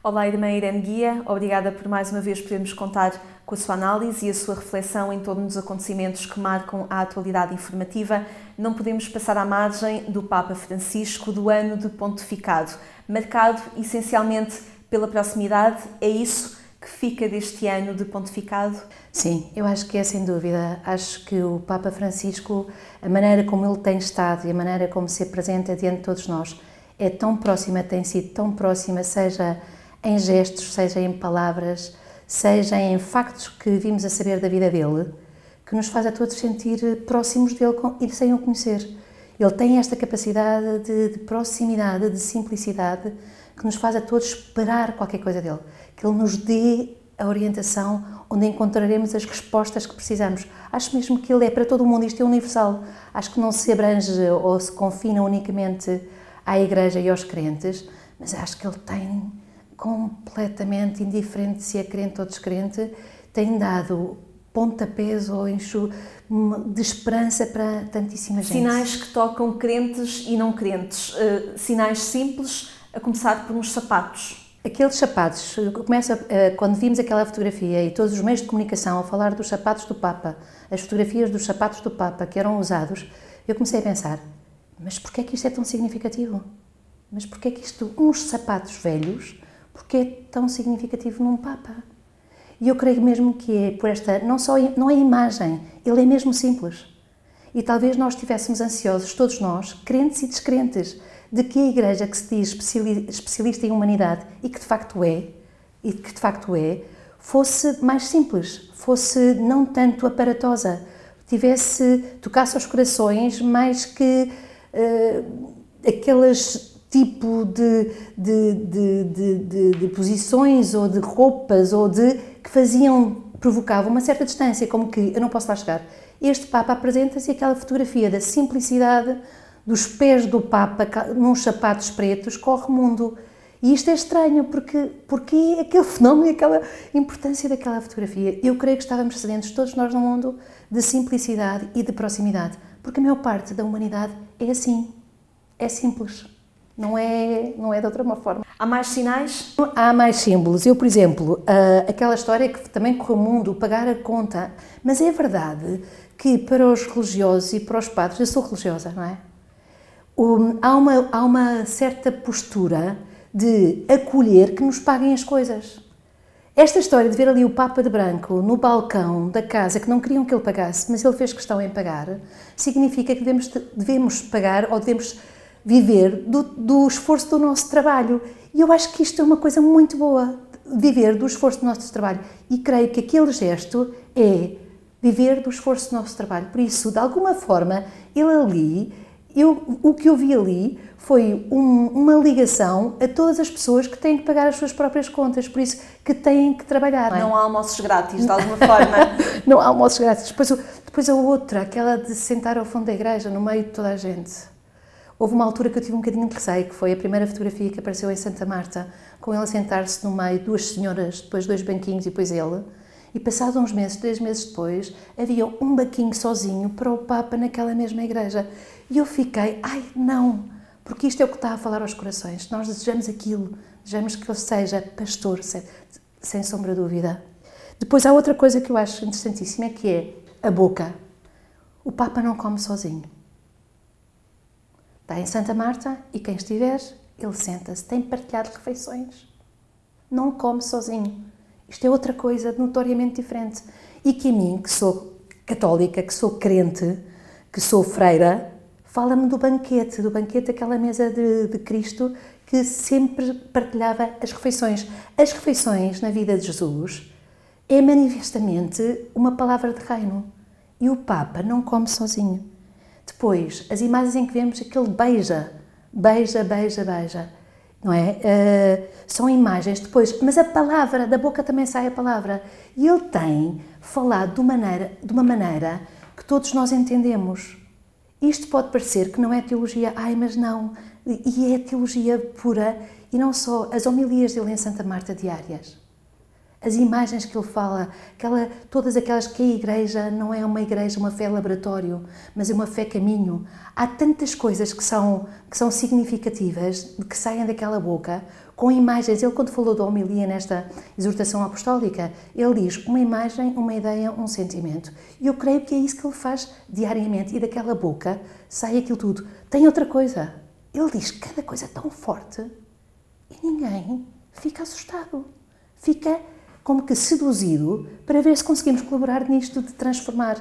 Olá, irmã Irene Guia, obrigada por mais uma vez podermos contar com a sua análise e a sua reflexão em torno dos acontecimentos que marcam a atualidade informativa. Não podemos passar à margem do Papa Francisco do ano de pontificado, marcado essencialmente pela proximidade. É isso que fica deste ano de pontificado? Sim, eu acho que é sem dúvida. Acho que o Papa Francisco, a maneira como ele tem estado e a maneira como se apresenta diante de todos nós, é tão próxima, tem sido tão próxima, seja em gestos, seja em palavras, seja em factos que vimos a saber da vida dele, que nos faz a todos sentir próximos dele e sem o conhecer. Ele tem esta capacidade de proximidade, de simplicidade, que nos faz a todos esperar qualquer coisa dele, que ele nos dê a orientação onde encontraremos as respostas que precisamos. Acho mesmo que ele é para todo o mundo, isto é universal. Acho que não se abrange ou se confina unicamente à Igreja e aos crentes, mas acho que ele tem completamente indiferente se é crente ou descrente, tem dado pontapés ou enxo de esperança para tantíssima gente. Sinais que tocam crentes e não crentes, sinais simples, a começar por uns sapatos. Aqueles sapatos, quando vimos aquela fotografia e todos os meios de comunicação a falar dos sapatos do Papa, as fotografias dos sapatos do Papa que eram usados, eu comecei a pensar, mas porquê é que isto é tão significativo? Mas porquê é que isto, uns sapatos velhos, porque é tão significativo num Papa? E eu creio mesmo que é por esta, não é imagem, ele é mesmo simples. E talvez nós estivéssemos ansiosos, todos nós, crentes e descrentes, de que a Igreja que se diz especialista em humanidade e que de facto é, fosse mais simples, fosse não tanto aparatosa, tocasse aos corações mais que aquelas tipo de posições ou de roupas ou que provocavam uma certa distância, como que eu não posso lá chegar. Este Papa apresenta-se aquela fotografia da simplicidade dos pés do Papa nos sapatos pretos, corre o mundo. E isto é estranho, porque aquele fenómeno e aquela importância daquela fotografia. Eu creio que estávamos sedentos, todos nós no mundo, de simplicidade e de proximidade, porque a maior parte da humanidade é assim, é simples. Não é de outra forma. Há mais sinais? Há mais símbolos. Eu, por exemplo, aquela história que também correu o mundo, pagar a conta. Mas é verdade que para os religiosos e para os padres, eu sou religiosa, não é? Há uma certa postura de acolher que nos paguem as coisas. Esta história de ver ali o Papa de branco no balcão da casa, que não queriam que ele pagasse, mas ele fez questão em pagar, significa que devemos pagar ou devemos viver do esforço do nosso trabalho. E eu acho que isto é uma coisa muito boa, viver do esforço do nosso trabalho. E creio que aquele gesto é viver do esforço do nosso trabalho. Por isso, de alguma forma, ele ali, o que eu vi ali foi uma ligação a todas as pessoas que têm que pagar as suas próprias contas, por isso que têm que trabalhar. Não há almoços grátis, de alguma forma. Não há almoços grátis. Depois a outra, aquela de sentar ao fundo da igreja, no meio de toda a gente. Houve uma altura que eu tive um bocadinho de receio, que foi a primeira fotografia que apareceu em Santa Marta, com ele a sentar-se no meio, duas senhoras, depois dois banquinhos e depois ele. E passados uns meses, 3 meses depois, havia um banquinho sozinho para o Papa naquela mesma igreja. E eu fiquei, ai não, porque isto é o que está a falar aos corações. Nós desejamos aquilo, desejamos que ele seja pastor, sem sombra de dúvida. Depois há outra coisa que eu acho interessantíssima, que é a boca. O Papa não come sozinho. Está em Santa Marta e quem estiver, ele senta-se, tem partilhado refeições. Não come sozinho. Isto é outra coisa notoriamente diferente. E que a mim, que sou católica, que sou crente, que sou freira, fala-me do banquete, aquela mesa de Cristo que sempre partilhava as refeições. As refeições na vida de Jesus é manifestamente uma palavra de reino. E o Papa não come sozinho. Depois, as imagens em que vemos aquele beija, não é? São imagens depois, mas a palavra, da boca também sai a palavra. E ele tem falado de uma maneira que todos nós entendemos. Isto pode parecer que não é teologia, mas não, e é teologia pura, e não só as homilias dele em Santa Marta diárias. As imagens que ele fala, todas aquelas que a Igreja não é uma igreja, uma fé laboratório, mas é uma fé caminho. Há tantas coisas que são significativas, que saem daquela boca, com imagens. Ele, quando falou da homilia nesta exortação apostólica, ele diz uma imagem, uma ideia, um sentimento. E eu creio que é isso que ele faz diariamente. E daquela boca sai aquilo tudo. Tem outra coisa. Ele diz cada coisa tão forte e ninguém fica assustado. Fica como que seduzido para ver se conseguimos colaborar nisto de transformar.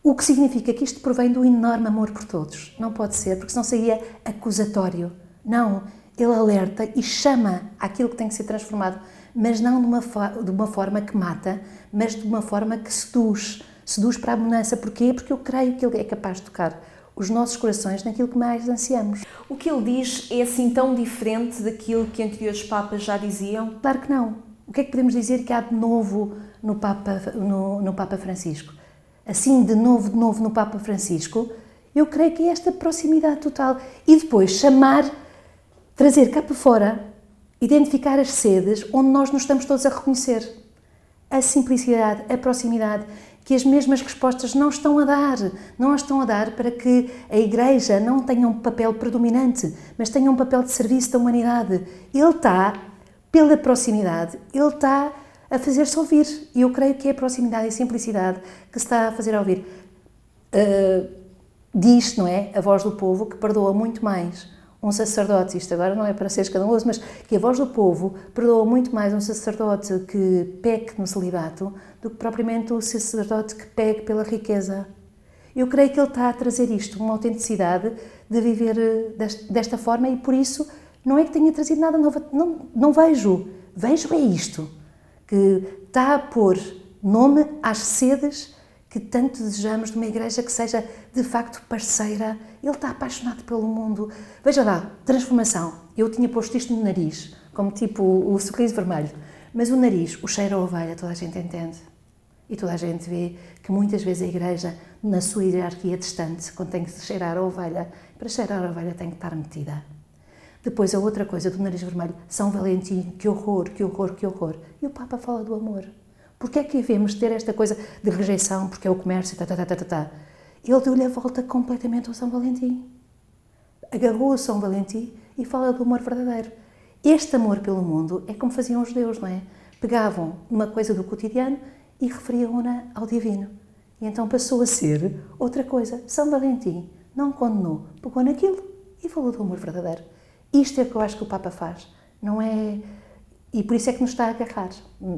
O que significa que isto provém do enorme amor por todos. Não pode ser, porque senão seria acusatório. Não, ele alerta e chama aquilo que tem que ser transformado, mas não de uma forma que mata, mas de uma forma que seduz. Seduz para a mudança. Porquê? Porque eu creio que ele é capaz de tocar os nossos corações naquilo que mais ansiamos. O que ele diz é assim tão diferente daquilo que anteriores papas já diziam? Claro que não. O que é que podemos dizer que há de novo no Papa Francisco? Assim, de novo no Papa Francisco, eu creio que é esta proximidade total. E depois trazer cá para fora, identificar as sedes onde nós nos estamos todos a reconhecer. A simplicidade, a proximidade, que as mesmas respostas não estão a dar. Não as estão a dar para que a Igreja não tenha um papel predominante, mas tenha um papel de serviço da humanidade. Ele está, pela proximidade, ele está a fazer-se ouvir. E eu creio que é a proximidade e a simplicidade que se está a fazer ouvir. Diz, não é, a voz do povo, que perdoa muito mais um sacerdote, isto agora não é para ser escandaloso, mas que a voz do povo perdoa muito mais um sacerdote que peque no celibato do que propriamente o sacerdote que pegue pela riqueza. Eu creio que ele está a trazer isto, uma autenticidade de viver desta forma, e por isso não é que tenha trazido nada novo, não vejo é isto, que está a pôr nome às sedes que tanto desejamos de uma igreja que seja de facto parceira. Ele está apaixonado pelo mundo. Veja lá, transformação. Eu tinha posto isto no nariz, como tipo o sorriso vermelho, mas o nariz, o cheiro a ovelha, toda a gente entende. E toda a gente vê que muitas vezes a igreja, na sua hierarquia distante, quando tem que cheirar a ovelha, para cheirar a ovelha tem que estar metida. Depois a outra coisa do nariz vermelho, São Valentim, que horror, que horror, que horror. E o Papa fala do amor. Porquê é que devemos ter esta coisa de rejeição, porque é o comércio, Ele deu-lhe a volta completamente ao São Valentim. Agarrou o São Valentim e fala do amor verdadeiro. Este amor pelo mundo é como faziam os judeus, não é? Pegavam uma coisa do cotidiano e referiam-na ao divino. E então passou a ser outra coisa. São Valentim não condenou, pegou naquilo e falou do amor verdadeiro. Isto é o que eu acho que o Papa faz. Não é... E por isso é que nos está a agarrar.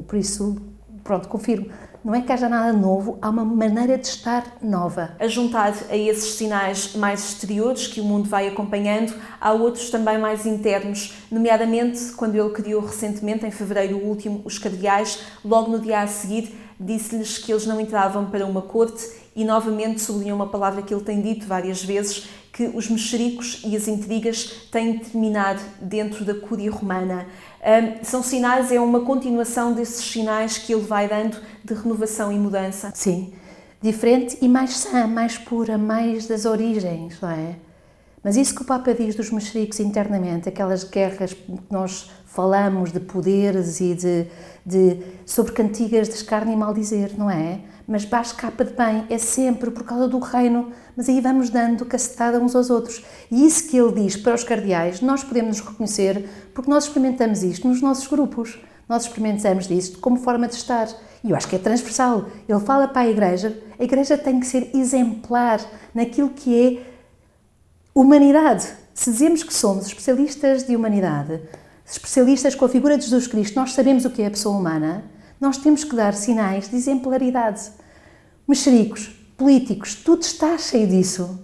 Por isso... Pronto, confirmo. Não é que haja nada novo, há uma maneira de estar nova. A juntar a esses sinais mais exteriores que o mundo vai acompanhando, há outros também mais internos, nomeadamente quando ele criou recentemente, em fevereiro último, os cardeais, logo no dia a seguir, disse-lhes que eles não entravam para uma corte e novamente sublinhou uma palavra que ele tem dito várias vezes, que os mexericos e as intrigas têm de terminar dentro da Cúria Romana. São sinais, é uma continuação desses sinais que ele vai dando de renovação e mudança. Sim, diferente e mais sã, mais pura, mais das origens, não é? Mas isso que o Papa diz dos mexericos internamente, aquelas guerras que nós falamos de poderes e sobre cantigas de escárnio e maldizer, não é? Mas baixo capa de bem, é sempre por causa do reino, mas aí vamos dando cacetada uns aos outros. E isso que ele diz para os cardeais, nós podemos nos reconhecer porque nós experimentamos isto nos nossos grupos. Nós experimentamos isto como forma de estar. E eu acho que é transversal. Ele fala para a igreja tem que ser exemplar naquilo que é humanidade. Se dizemos que somos especialistas de humanidade, especialistas com a figura de Jesus Cristo, nós sabemos o que é a pessoa humana, nós temos que dar sinais de exemplaridade. Mexericos, políticos, tudo está cheio disso.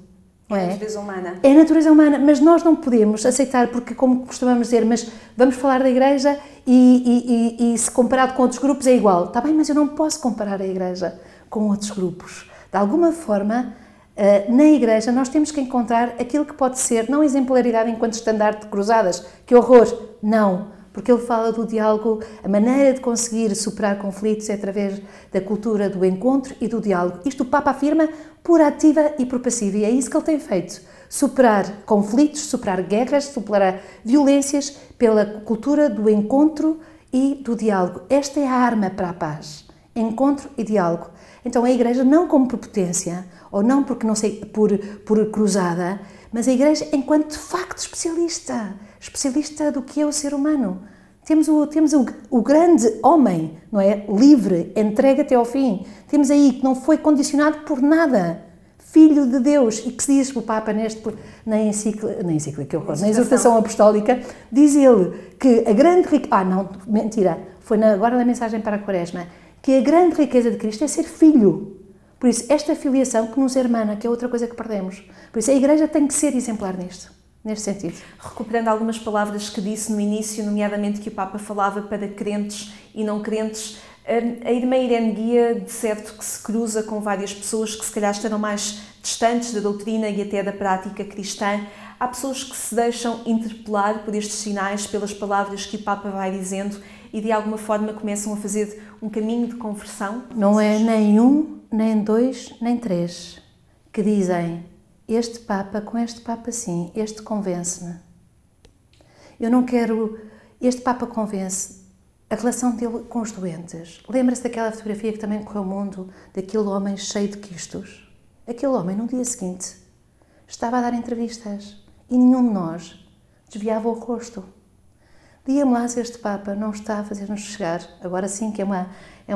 Não é a natureza humana. É a natureza humana, mas nós não podemos aceitar, porque, como costumamos dizer, mas vamos falar da igreja e se comparado com outros grupos é igual. Está bem, mas eu não posso comparar a igreja com outros grupos. De alguma forma, na igreja nós temos que encontrar aquilo que pode ser, não exemplaridade enquanto estandarte de cruzadas, que horror, não. Porque ele fala do diálogo, a maneira de conseguir superar conflitos é através da cultura do encontro e do diálogo. Isto o Papa afirma por ativa e por passiva, e é isso que ele tem feito. Superar conflitos, superar guerras, superar violências pela cultura do encontro e do diálogo. Esta é a arma para a paz. Encontro e diálogo. Então a Igreja não como prepotência, ou não porque não sei, por cruzada, mas a Igreja enquanto de facto especialista do que é o ser humano. Temos o grande homem, não é? Livre, entregue até ao fim. Temos aí que não foi condicionado por nada. Filho de Deus, e que se diz o Papa na exortação apostólica, diz ele que a grande riqueza... foi agora na mensagem para a Quaresma, que a grande riqueza de Cristo é ser filho. Por isso, esta filiação que nos hermana, que é outra coisa que perdemos. Por isso, a Igreja tem que ser exemplar neste sentido. Recuperando algumas palavras que disse no início, nomeadamente que o Papa falava para crentes e não crentes, a irmã Irene Guia, de certo que se cruza com várias pessoas que se calhar estarão mais distantes da doutrina e até da prática cristã. Há pessoas que se deixam interpelar por estes sinais, pelas palavras que o Papa vai dizendo e de alguma forma começam a fazer um caminho de conversão? Não é nem um, nem dois, nem três que dizem: este Papa, com este Papa sim, este convence-me. Eu não quero... Este Papa convence. A relação dele com os doentes. Lembra-se daquela fotografia que também correu o mundo, daquele homem cheio de quistos? Aquele homem, no dia seguinte, estava a dar entrevistas e nenhum de nós desviava o rosto. Diga-me lá se este Papa não está a fazer-nos chegar, agora sim que é uma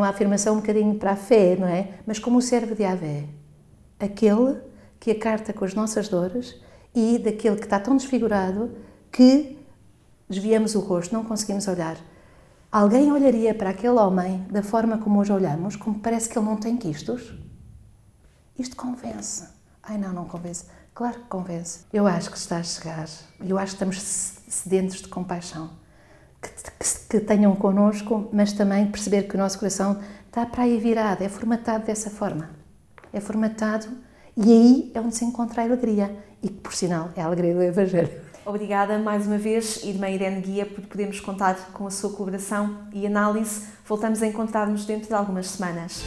afirmação um bocadinho para a fé, não é? Mas como o servo de Yahvé. Aquele que acarta com as nossas dores e daquele que está tão desfigurado que desviamos o rosto, não conseguimos olhar. Alguém olharia para aquele homem da forma como hoje olhamos, como parece que ele não tem quistos? Isto convence. Ai não, não convence. Claro que convence. Eu acho que está a chegar. Eu acho que estamos sedentos de compaixão. Que tenham connosco, mas também perceber que o nosso coração está para aí virado, é formatado dessa forma. É formatado e aí é onde se encontra a alegria. E que, por sinal, é a alegria do Evangelho. Obrigada mais uma vez, irmã Irene Guia, por podermos contar com a sua colaboração e análise. Voltamos a encontrar-nos dentro de algumas semanas.